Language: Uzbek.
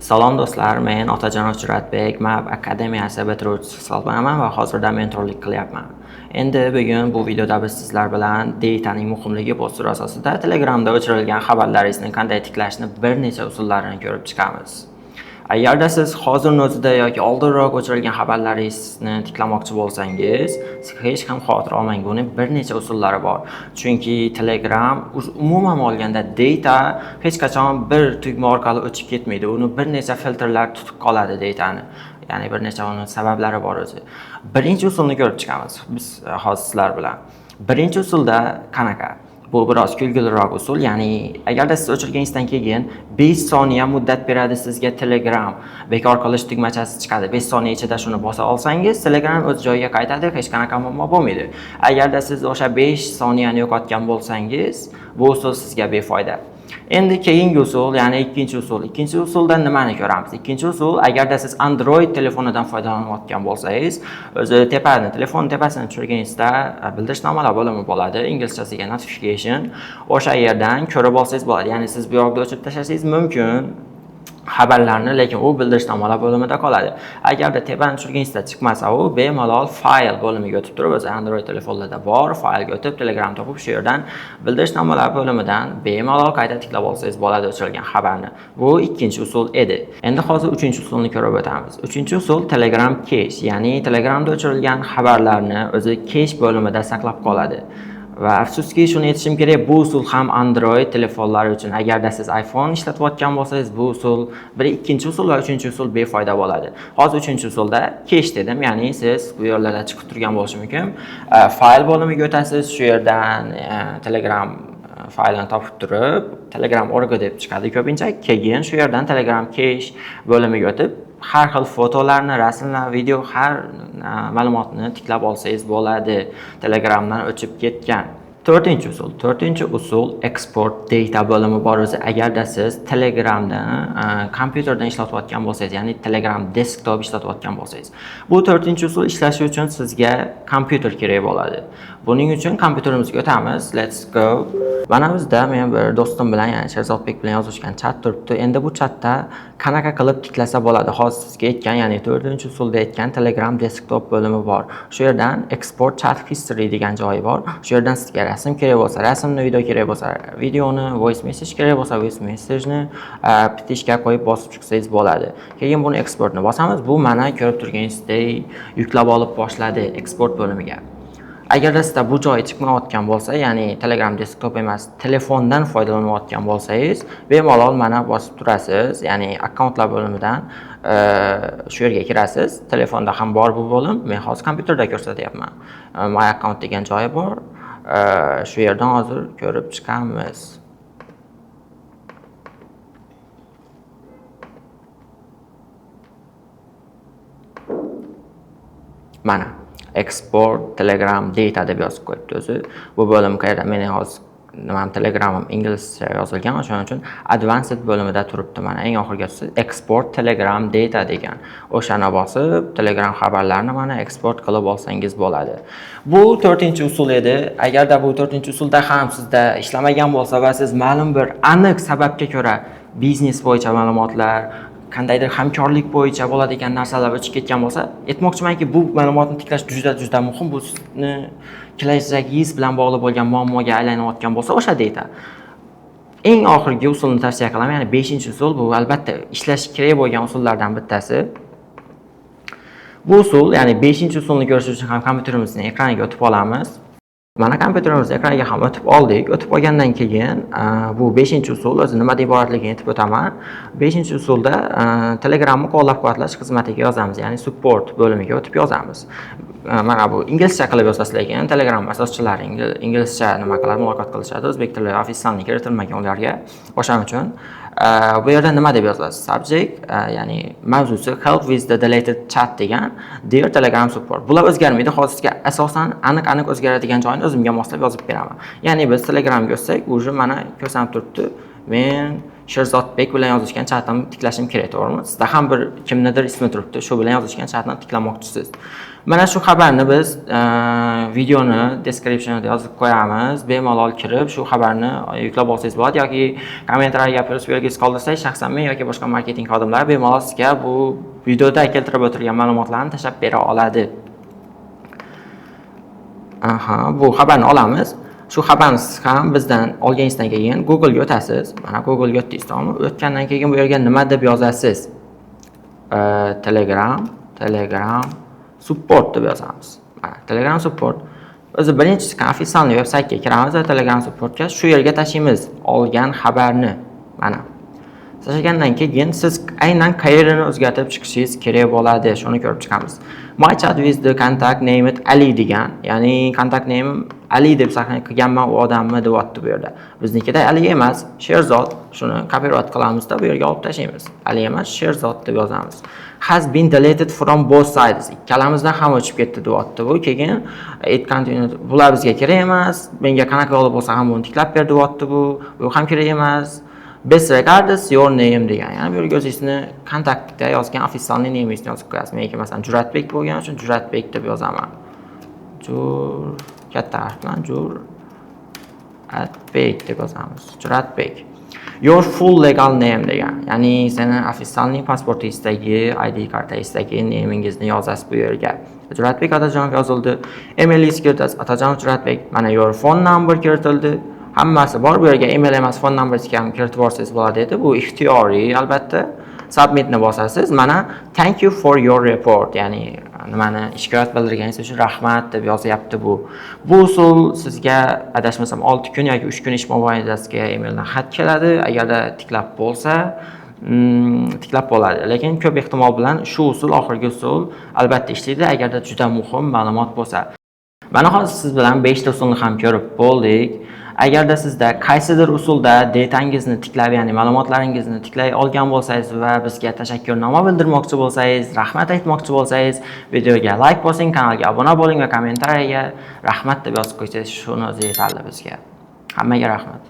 Salom do'stlar, men Otajon Juratbek, Map Akademiyasi bitiruvchisi hisoblanman va hozirda mentorlik qilyapman. Endi bugun bu videoda biz sizlar bilan dataning muhimligi posturi asosida Telegramda o'chirilgan xabarlaringizni qanday tiklashni bir necha usullarini ko'rib chiqamiz. Agarda siz hozirning o'zida yoki oldinroq o'chirilgan xabarlaringizni tiklamoqchi bo'lsangiz, hech ham xavotir olmang, buning bir necha usullari bor. Chunki Telegram umuman olganda data hech qachon bir tugma orqali o'chib ketmaydi. Uni bir necha filtrlar tutib qoladi datani. Ya'ni bir necha uni sabablari bor o'zi. Birinchi usulni ko'rib chiqamiz biz hozir sizlar bilan. Birinchi usulda qanaqa? Bu biroz kulgiliroq usul, ya'ni agarda siz o'chirganingizdan keyin 5 soniya muddat beradi sizga Telegram. Bekor qilish tugmachasi chiqadi. 5 soniya ichida shuni bosa olsangiz, Telegram o'z joyiga qaytadi, hech qanaqa muammo bo'lmaydi. Agarda siz o'sha 5 soniyani yo'qotgan bo'lsangiz, bu usul sizga befoyda. Endi keyingi usul, ya'ni ikkinchi usul. Ikkinchi usulda nimani ko'ramiz? Ikkinchi usul, agarda siz Android telefonidan foydalanayotgan bo'lsangiz, o'zi telefon tepasini tushirganingizda bildirishnomalar bo'limi bo'ladi, inglizchasiga notification. O'sha yerdan ko'rib olsangiz bo'ladi. Ya'ni siz bu yoqda o'chirib tashlasangiz mumkin xabarlarni, lekin u bildirishnomalar bo'limida qoladi. Agarda tepani tushirganingizda chiqmasa, u bemalol fayl bo'limiga o'tib turib, o'zi Android telefonlarda bor, faylga o'tib, Telegram topib, shu yerdan bildirishnomalar bo'limidan bemalol qayta tiklab olsangiz bo'ladi o'chirilgan xabarni. Bu ikkinchi usul edi. Endi hozir uchinchi usulni ko'rib o'tamiz. Uchinchi usul Telegram cache, ya'ni Telegramda o'chirilgan xabarlarni o'zi cache bo'limida saqlab qoladi. Va afsuski shuni aytishim kerak, bu usul ham Android telefonlari uchun. Agarda siz iPhone ishlatayotgan bo'lsangiz, bu usul ikkinchi usul va uchinchi usul befoyda bo'ladi. Hozir uchinchi usulda cache dedim, ya'ni siz bu yerlarda chiqib turgan bo'lishi mumkin. Fayl bo'limiga o'tasiz, shu yerdan Telegram faylini topib turib, Telegram org deb chiqadi ko'pincha. Keyin shu yerdan Telegram cache bo'limiga o'tib, har xil fotolarni, rasmlar, video, har ma'lumotni tiklab olsangiz bo'ladi. Telegramdan o'chib ketgan. To'rtinchi usul export data bo'limi bor o'zi. Agarda siz Telegramda kompyuterdan ishlatayotgan bo'lsangiz, ya'ni Telegram desktop ishlatayotgan bo'lsangiz, bu to'rtinchi usul ishlashi uchun sizga kompyuter kerak bo'ladi. Buning uchun kompyuterimizga o'tamiz. Let's go. Mana bizda men bir do'stim bilan, ya'ni Sherzodbek bilan yozishgan chat turibdi. Endi bu chatda qanaqa qilib tiklasa bo'ladi? Hozir sizga aytgan, ya'ni to'rtinchi usulda aytgan Telegram desktop bo'limi bor. Shu yerdan export chat history degan joyi bor. Shu yerdan sizga rasm kerak bo'lsa, rasmni, video kerak bo'lsa, videoni, voice message kerak bo'lsa, voice messageni bitishga qo'yib bosib chiqsangiz bo'ladi. Keyin buni exportni bosamiz. Bu mana ko'rib turganingizdek yuklab olib boshladi export bo'limiga. Agarda sizda bu joyi chiqmayotgan bo'lsa, ya'ni Telegram desktop emas, telefondan foydalanayotgan bo'lsangiz, bemalol mana bosib turasiz, ya'ni akkauntlar bo'limidan shu yerga kirasiz. Telefonda ham bor bu bo'lim. Men hozir kompyuterda ko'rsatyapman. My account degan joyi bor. Shu yerdan hozir ko'rib chiqamiz. Mana export Telegram data deb yozib qo'yibdi o'zi. Bu bo'lim qayerda? Meni hozir Telegramim inglizcha yozilgan, o'shaning uchun advanced bo'limida turibdi. Mana eng oxirgi export Telegram data degan. O'shani bosib, Telegram xabarlarini mana export qilib olsangiz bo'ladi. Bu to'rtinchi usul edi. Agarda bu to'rtinchi usulda ham sizda ishlamagan bo'lsa va siz ma'lum bir aniq sababga ko'ra biznes bo'yicha ma'lumotlar, qandaydir hamkorlik bo'yicha bo'ladigan narsalar o'chib ketgan bo'lsa, aytmoqchimanki, bu ma'lumotni tiklash juda muhim. Bu sizni kelajagingiz bilan bog'liq bo'lgan muammoga aylanayotgan bo'lsa, o'sha data. Eng oxirgi usulni tavsiya qilaman, ya'ni 5-usul, bu albatta ishlash kerak bo'lgan usullardan bittasi. Bu usul, ya'ni 5-usulni ko'rish uchun ham kompyuterimizning ekraniga o'tib olamiz. Mana kompyuterimiz ekraniga ham o'tib oldik. O'tib olgandan keyin bu 5-usul o'zi nimadan iboratligini aytib o'taman. 5-usulda Telegramni qo'llab-quvvatlash xizmatiga yozamiz, ya'ni support bo'limiga o'tib yozamiz. Mana bu inglizcha qilib yozasiz, lekin Telegram asoschilari inglizcha nima qiladi, muloqot qilishadi. O'zbek tili ofitsialni kiritilmagan ularga. O'shaning uchun bu yerda nima deb yozasiz? Subject, ya'ni mavzusi help with the deleted chat degan, dear Telegram support. Bular o'zgarmaydi. Hozirga asosan aniq o'zgaradigan joyini o'zimga moslab yozib beraman. Ya'ni biz Telegramga o'tsak, uje mana ko'rsanib turibdi. Men Sherzodbek bilan yozishgan chatdan tiklashim kerak, to'g'rimi? Sizda ham bir kimnidir ismi turibdi, shu bilan yozishgan chatdan tiklamoqchisiz. Mana shu xabarni biz videoni descriptionda yozib qo'yamiz. Bemalol kirib shu xabarni yuklab olsangiz bo'ladi yoki kommentariyga plyus belgisi qoldirsangiz, shaxsan men yoki boshqa marketing xodimlari bemalol sizga bu videoda keltirib o'tirgan ma'lumotlarni tashlab bera oladi. Bu xabarni olamiz. Shu xabarni siz ham bizdan olganingizdan keyin Google ga o'tasiz. Mana Google ga o'tdingiz, to'g'rimi? O'tgandan keyin bu yerga nima deb yozasiz? Telegram support deb yozamiz. Mana Telegram support. O'zi birinchisi ofitsial veb-saytga kiramiz va Telegram supportga shu yerga tashlaymiz olgan xabarni. Mana. Tashlagandan keyin siz aynan qayerni o'zgartirib chiqishingiz kerak bo'ladi. Shuni ko'rib chiqamiz. My chat with the contact name it Ali degan, ya'ni contact name Ali deb saqlanib qilganman u odamni deyapti bu yerda. Biznikida Ali emas, Sherzod. Shuni copyright qilamizda bu yerga olib tashlaymiz. Ali emas, Sherzod deb yozamiz. Has been deleted from both sides. Ikkalamizdan ham o'chib ketdi deyapti bu. Keyin it continue. Bular bizga kerak emas. Menga qanaqa yo'li bo'lsa ham buni tiklab ber deyapti bu. Bu ham kerak emas. Best regards your name degan. Ya'ni bu yerga o'zingizni kontaktda yozgan ofitsial namingizni yozib qo'yasiz. Menga masalan Juratbek bo'lgani uchun Juratbek deb yozaman. Katta harf bilan Juratbek deb yozamiz. Juratbek. Your full legal name degan. Ya'ni seni ofitsialning pasportingizdagi, ID kartangizdagi namingizni yozasiz bu yerga. Juratbek Otajonov yozildi. Email-ingiz kiritasiz. Otajonov Juratbek. Mana your phone number kiritildi. Hammasi bor. Bu yerga email emas, phone number'ga ham kiritib yuborsangiz bo'ladi edi. Bu ixtiyoriy, albatta. Submitni bosasiz. Mana thank you for your report. Ya'ni nimani shikoyat bildirganingiz uchun rahmat deb yozyapti bu. Bu usul sizga adashmasam 6 kun yoki 3 kun ish mobaynida sizga emaildan xat keladi. Agarda tiklab bo'lsa, tiklab bo'ladi. Lekin ko'p ehtimol bilan shu usul oxirgi usul albatta ishlaydi agarda juda muhim ma'lumot bo'lsa. Mana hozir siz bilan 5 ta usulni ham ko'rib bo'ldik. Agarda sizda qaysidir usulda datangizni tiklab, ya'ni ma'lumotlaringizni tiklay olgan bo'lsangiz va bizga tashakkurnoma bildirmoqchi bo'lsangiz, rahmat aytmoqchi bo'lsangiz, videoga like bosing, kanalga obuna bo'ling va kommentariyaga rahmat deb yozib qo'ysangiz, shuni o'zi yetarli bizga. Hammaga rahmat.